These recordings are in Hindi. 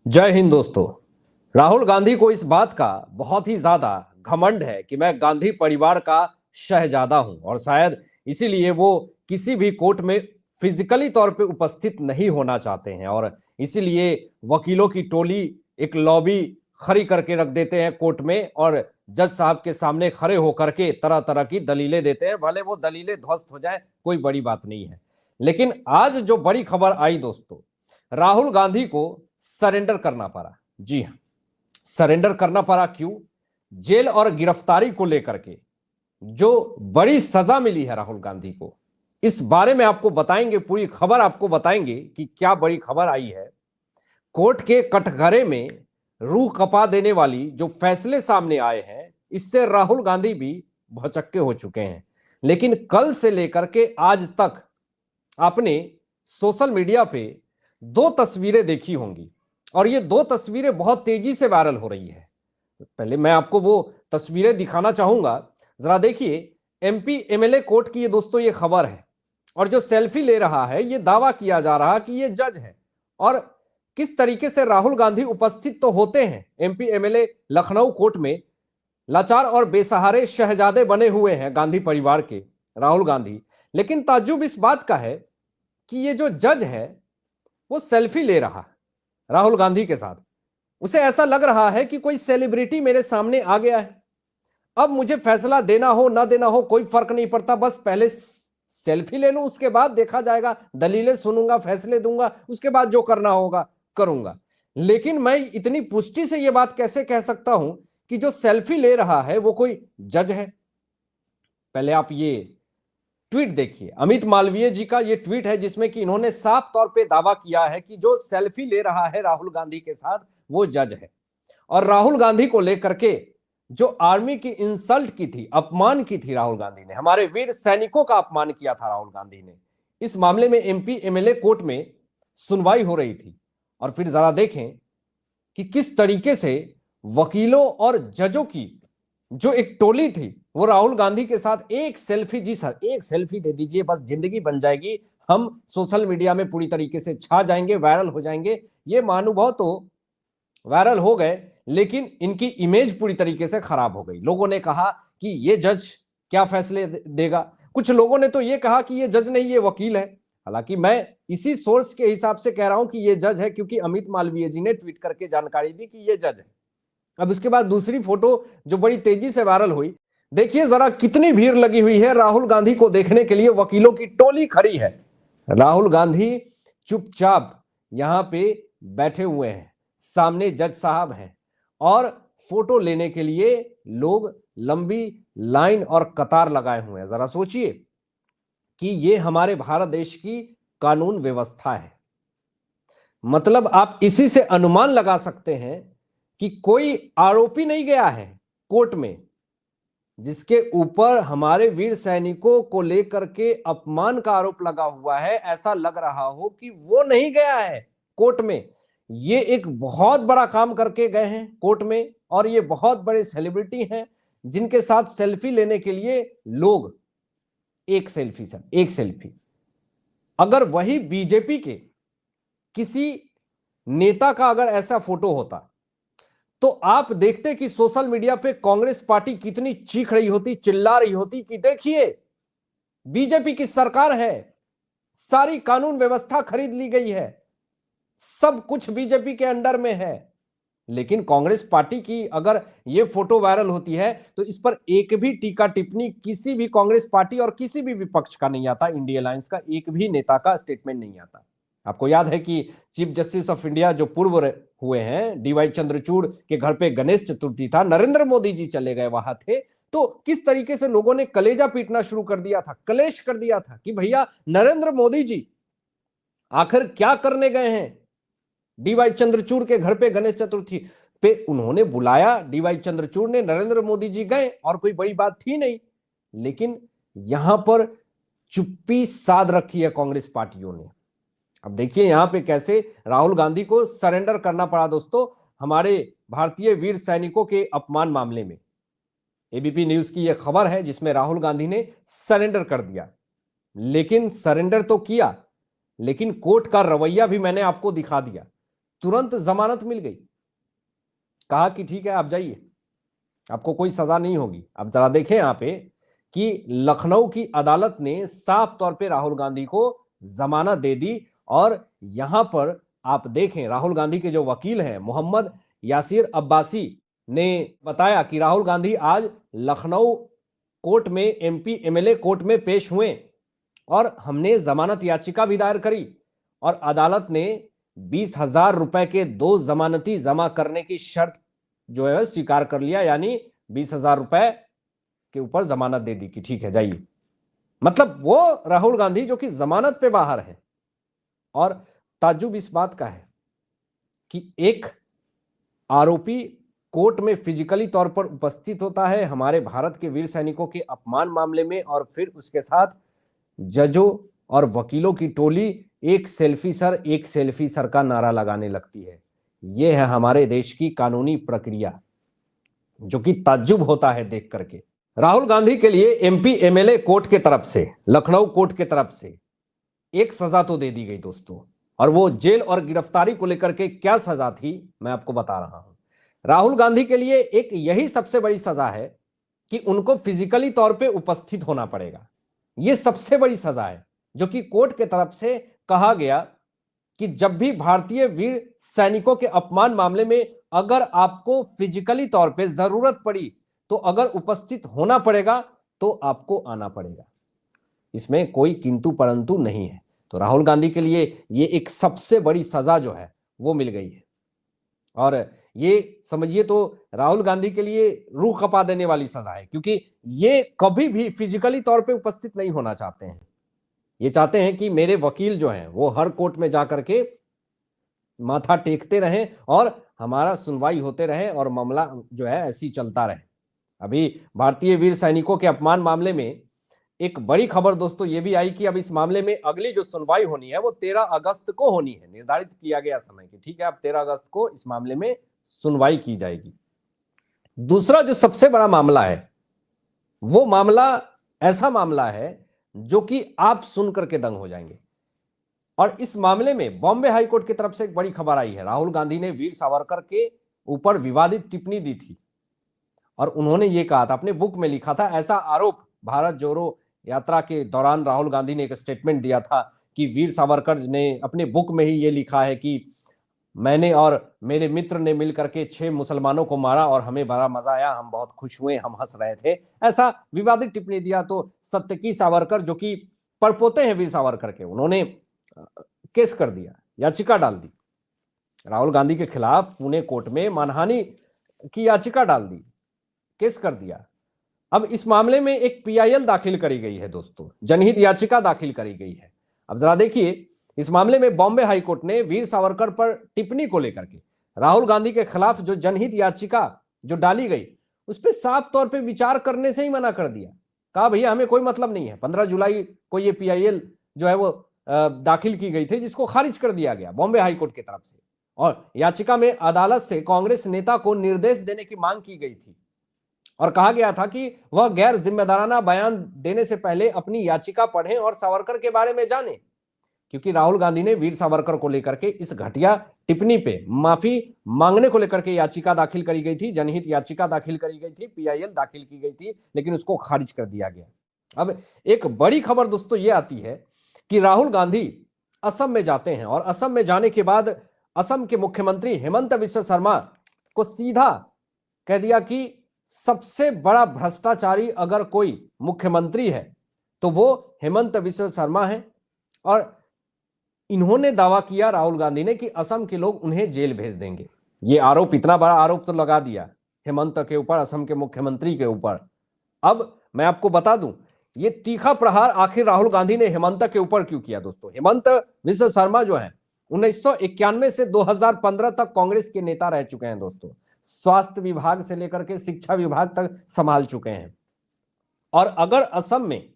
जय हिंद दोस्तों। राहुल गांधी को इस बात का बहुत ही ज्यादा घमंड है कि मैं गांधी परिवार का शहजादा हूं और शायद इसीलिए वो किसी भी कोर्ट में फिजिकली तौर पे उपस्थित नहीं होना चाहते हैं और इसीलिए वकीलों की टोली एक लॉबी खड़ी करके रख देते हैं कोर्ट में और जज साहब के सामने खड़े होकर के तरह तरह की दलीलें देते हैं। भले वो दलीलें ध्वस्त हो जाए, कोई बड़ी बात नहीं है। लेकिन आज जो बड़ी खबर आई दोस्तों, राहुल गांधी को सरेंडर करना पड़ा। जी हां, सरेंडर करना पड़ा। क्यों? जेल और गिरफ्तारी को लेकर के जो बड़ी सजा मिली है राहुल गांधी को, इस बारे में आपको बताएंगे, पूरी खबर आपको बताएंगे कि क्या बड़ी खबर आई है। कोर्ट के कटघरे में रूह कपा देने वाली जो फैसले सामने आए हैं, इससे राहुल गांधी भी भौचक्के हो चुके हैं। लेकिन कल से लेकर के आज तक आपने सोशल मीडिया पे दो तस्वीरें देखी होंगी और ये दो तस्वीरें बहुत तेजी से वायरल हो रही है। पहले मैं आपको वो तस्वीरें दिखाना चाहूंगा, जरा देखिए। एमपी एमएलए कोर्ट की ये दोस्तों ये खबर है और जो सेल्फी ले रहा है, ये दावा किया जा रहा कि ये जज है। और किस तरीके से राहुल गांधी उपस्थित तो होते हैं एमपी एमएलए लखनऊ कोर्ट में, लाचार और बेसहारे शहजादे बने हुए हैं गांधी परिवार के राहुल गांधी। लेकिन ताज्जुब इस बात का है कि ये जो जज है वो सेल्फी ले रहा है राहुल गांधी के साथ। उसे ऐसा लग रहा है कि कोई सेलिब्रिटी मेरे सामने आ गया है, अब मुझे फैसला देना हो ना देना हो कोई फर्क नहीं पड़ता, बस पहले सेल्फी ले लूं, उसके बाद देखा जाएगा, दलीलें सुनूंगा, फैसले दूंगा, उसके बाद जो करना होगा करूंगा। लेकिन मैं इतनी पुष्टि से यह बात कैसे कह सकता हूं कि जो सेल्फी ले रहा है वो कोई जज है? पहले आप ये ट्वीट देखिए, अमित मालवीय जी का ये ट्वीट है जिसमें कि इन्होंने साफ तौर पे दावा किया है कि जो सेल्फी ले रहा है राहुल गांधी के साथ वो जज है। और राहुल गांधी को लेकर के जो आर्मी की इंसल्ट की थी, अपमान की थी राहुल गांधी ने, हमारे वीर सैनिकों का अपमान किया था राहुल गांधी ने। इस मामले में एमपी एमएलए कोर्ट में सुनवाई हो रही थी और फिर जरा देखें कि किस तरीके से वकीलों और जजों की जो एक टोली थी वो राहुल गांधी के साथ एक सेल्फी, जी सर एक सेल्फी दे दीजिए, बस जिंदगी बन जाएगी, हम सोशल मीडिया में पूरी तरीके से छा जाएंगे, वायरल हो जाएंगे। ये महानुभाव तो वायरल हो गए लेकिन इनकी इमेज पूरी तरीके से खराब हो गई। लोगों ने कहा कि ये जज क्या फैसले देगा, कुछ लोगों ने तो ये कहा कि ये जज नहीं ये वकील है। हालांकि मैं इसी सोर्स के हिसाब से कह रहा हूं कि ये जज है क्योंकि अमित मालवीय जी ने ट्वीट करके जानकारी दी कि ये जज है। अब उसके बाद दूसरी फोटो जो बड़ी तेजी से वायरल हुई, देखिए जरा कितनी भीड़ लगी हुई है राहुल गांधी को देखने के लिए, वकीलों की टोली खड़ी है। राहुल गांधी चुपचाप यहां पे बैठे हुए हैं, सामने जज साहब हैं और फोटो लेने के लिए लोग लंबी लाइन और कतार लगाए हुए हैं। जरा सोचिए कि ये हमारे भारत देश की कानून व्यवस्था है। मतलब आप इसी से अनुमान लगा सकते हैं कि कोई आरोपी नहीं गया है कोर्ट में जिसके ऊपर हमारे वीर सैनिकों को लेकर के अपमान का आरोप लगा हुआ है, ऐसा लग रहा हो कि वो नहीं गया है कोर्ट में। ये एक बहुत बड़ा काम करके गए हैं कोर्ट में और ये बहुत बड़े सेलिब्रिटी हैं जिनके साथ सेल्फी लेने के लिए लोग, एक सेल्फी सर एक सेल्फी। अगर वही बीजेपी के किसी नेता का अगर ऐसा फोटो होता तो आप देखते कि सोशल मीडिया पे कांग्रेस पार्टी कितनी चीख रही होती, चिल्ला रही होती कि देखिए बीजेपी की सरकार है, सारी कानून व्यवस्था खरीद ली गई है, सब कुछ बीजेपी के अंडर में है। लेकिन कांग्रेस पार्टी की अगर यह फोटो वायरल होती है तो इस पर एक भी टीका टिप्पणी किसी भी कांग्रेस पार्टी और किसी भी विपक्ष का नहीं आता, इंडिया अलायंस का एक भी नेता का स्टेटमेंट नहीं आता। आपको याद है कि चीफ जस्टिस ऑफ इंडिया जो पूर्व हुए हैं डीवाई चंद्रचूड़ के घर पे गणेश चतुर्थी था, नरेंद्र मोदी जी चले गए वहां थे, तो किस तरीके से लोगों ने कलेजा पीटना शुरू कर दिया था, कलेश कर दिया था कि भैया नरेंद्र मोदी जी आखिर क्या करने गए हैं डीवाई चंद्रचूड़ के घर पे गणेश चतुर्थी पे। उन्होंने बुलाया डीवाई चंद्रचूड़ ने, नरेंद्र मोदी जी गए और कोई बड़ी बात थी नहीं। लेकिन यहां पर चुप्पी साध रखी है कांग्रेस पार्टियों ने। अब देखिए यहां पे कैसे राहुल गांधी को सरेंडर करना पड़ा दोस्तों, हमारे भारतीय वीर सैनिकों के अपमान मामले में। एबीपी न्यूज की यह खबर है जिसमें राहुल गांधी ने सरेंडर कर दिया। लेकिन सरेंडर तो किया, लेकिन कोर्ट का रवैया भी मैंने आपको दिखा दिया। तुरंत जमानत मिल गई। कहा कि ठीक है आप जाइए, आपको कोई सजा नहीं होगी। अब जरा देखें यहां पे कि लखनऊ की अदालत ने साफ तौर पे राहुल गांधी को जमानत दे दी। और यहां पर आप देखें राहुल गांधी के जो वकील हैं मोहम्मद यासिर अब्बासी ने बताया कि राहुल गांधी आज लखनऊ कोर्ट में एमपी एमएलए कोर्ट में पेश हुए और हमने जमानत याचिका भी दायर करी और अदालत ने 20,000 रुपए के 2 जमानती जमा करने की शर्त जो है स्वीकार कर लिया, यानी 20,000 रुपए के ऊपर जमानत दे दी कि ठीक है जाइए। मतलब वो राहुल गांधी जो कि जमानत पे बाहर है। और ताज्जुब इस बात का है कि एक आरोपी कोर्ट में फिजिकली तौर पर उपस्थित होता है हमारे भारत के वीर सैनिकों के अपमान मामले में, और फिर उसके साथ जजों और वकीलों की टोली एक सेल्फी सर का नारा लगाने लगती है। यह है हमारे देश की कानूनी प्रक्रिया, जो कि ताज्जुब होता है देख करके। राहुल गांधी के लिए एमपी एमएलए कोर्ट के तरफ से, लखनऊ कोर्ट के तरफ से एक सजा तो दे दी गई दोस्तों, और वो जेल और गिरफ्तारी को लेकर के क्या सजा थी मैं आपको बता रहा हूं। राहुल गांधी के लिए एक यही सबसे बड़ी सजा है कि उनको फिजिकली तौर पे उपस्थित होना पड़ेगा। यह सबसे बड़ी सजा है जो कि कोर्ट के तरफ से कहा गया कि जब भी भारतीय वीर सैनिकों के अपमान मामले में अगर आपको फिजिकली तौर पे जरूरत पड़ी तो अगर उपस्थित होना पड़ेगा तो आपको आना पड़ेगा। इसमें कोई किंतु परंतु नहीं है। तो राहुल गांधी के लिए ये एक सबसे बड़ी सजा जो है वो मिल गई है, और ये समझिए तो राहुल गांधी के लिए रूह कपा देने वाली सजा है, क्योंकि ये कभी भी फिजिकली तौर पे उपस्थित नहीं होना चाहते हैं। ये चाहते हैं कि मेरे वकील जो हैं वो हर कोर्ट में जाकर के माथा टेकते रहें और हमारा सुनवाई होते रहे और मामला जो है ऐसी चलता रहे। अभी भारतीय वीर सैनिकों के अपमान मामले में एक बड़ी खबर दोस्तों ये भी आई कि अब इस मामले में अगली जो सुनवाई होनी है वो 13 अगस्त को होनी है। निर्धारित किया गया समय कि ठीक है अब 13 अगस्त को इस मामले में सुनवाई की जाएगी। दूसरा जो सबसे बड़ा मामला है वो मामला ऐसा मामला है जो कि आप सुन करके दंग हो जाएंगे, और इस मामले में बॉम्बे हाईकोर्ट की तरफ से एक बड़ी खबर आई है। राहुल गांधी ने वीर सावरकर के ऊपर विवादित टिप्पणी दी थी और उन्होंने ये कहा था, अपने बुक में लिखा था, ऐसा आरोप भारत जोड़ो यात्रा के दौरान राहुल गांधी ने एक स्टेटमेंट दिया था कि वीर सावरकर ने अपने बुक में ही ये लिखा है कि मैंने और मेरे मित्र ने मिलकर के 6 मुसलमानों को मारा और हमें बड़ा मजा आया, हम बहुत खुश हुए, हम हंस रहे थे। ऐसा विवादित टिप्पणी दिया। तो सत्यकी सावरकर जो कि पड़पोते हैं वीर सावरकर के, उन्होंने केस कर दिया, याचिका डाल दी राहुल गांधी के खिलाफ, पुणे कोर्ट में मानहानि की याचिका डाल दी, केस कर दिया। अब इस मामले में एक पीआईएल दाखिल करी गई है दोस्तों, जनहित याचिका दाखिल करी गई है। अब जरा देखिए इस मामले में बॉम्बे हाईकोर्ट ने वीर सावरकर पर टिप्पणी को लेकर के राहुल गांधी के खिलाफ जो जनहित याचिका जो डाली गई उस पर साफ तौर पे विचार करने से ही मना कर दिया। कहा भैया हमें कोई मतलब नहीं है। 15 जुलाई को ये पीआईएल जो है वो दाखिल की गई थी, जिसको खारिज कर दिया गया बॉम्बे हाईकोर्ट की तरफ से, और याचिका में अदालत से कांग्रेस नेता को निर्देश देने की मांग की गई थी और कहा गया था कि वह गैर जिम्मेदाराना बयान देने से पहले अपनी याचिका पढ़ें और सावरकर के बारे में जानें, क्योंकि राहुल गांधी ने वीर सावरकर को लेकर के इस घटिया टिप्पणी पे माफी मांगने को लेकर के याचिका दाखिल करी गई थी, जनहित याचिका दाखिल करी गई थी, पीआईएल दाखिल की गई थी, लेकिन उसको खारिज कर दिया गया। अब एक बड़ी खबर दोस्तों ये आती है कि राहुल गांधी असम में जाते हैं और असम में जाने के बाद असम के मुख्यमंत्री हेमंत बिस्वा शर्मा को सीधा कह दिया कि सबसे बड़ा भ्रष्टाचारी अगर कोई मुख्यमंत्री है तो वो हेमंत बिस्वा शर्मा है। और इन्होंने दावा किया राहुल गांधी ने कि असम के लोग उन्हें जेल भेज देंगे। ये आरोप, इतना बड़ा आरोप तो लगा दिया हेमंत के ऊपर, असम के मुख्यमंत्री के ऊपर। अब मैं आपको बता दूं ये तीखा प्रहार आखिर राहुल गांधी ने हेमंत के ऊपर क्यों किया दोस्तों। हेमंत बिस्वा शर्मा जो है 1991 से 2015 तक कांग्रेस के नेता रह चुके हैं दोस्तों। स्वास्थ्य विभाग से लेकर के शिक्षा विभाग तक संभाल चुके हैं। और अगर असम में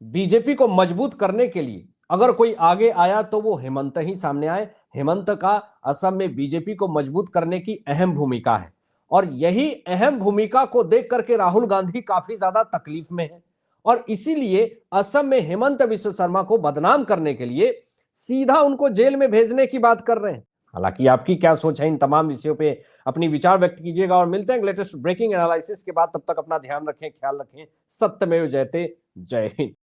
बीजेपी को मजबूत करने के लिए अगर कोई आगे आया तो वो हेमंत ही सामने आए। हेमंत का असम में बीजेपी को मजबूत करने की अहम भूमिका है, और यही अहम भूमिका को देख करके राहुल गांधी काफी ज्यादा तकलीफ में है, और इसीलिए असम में हेमंत बिस्वा शर्मा को बदनाम करने के लिए सीधा उनको जेल में भेजने की बात कर रहे हैं। हालांकि आपकी क्या सोच है इन तमाम विषयों पे, अपनी विचार व्यक्त कीजिएगा और मिलते हैं लेटेस्ट ब्रेकिंग एनालिसिस के बाद। तब तक अपना ध्यान रखें, ख्याल रखें। सत्यमेव जयते। जय हिंद।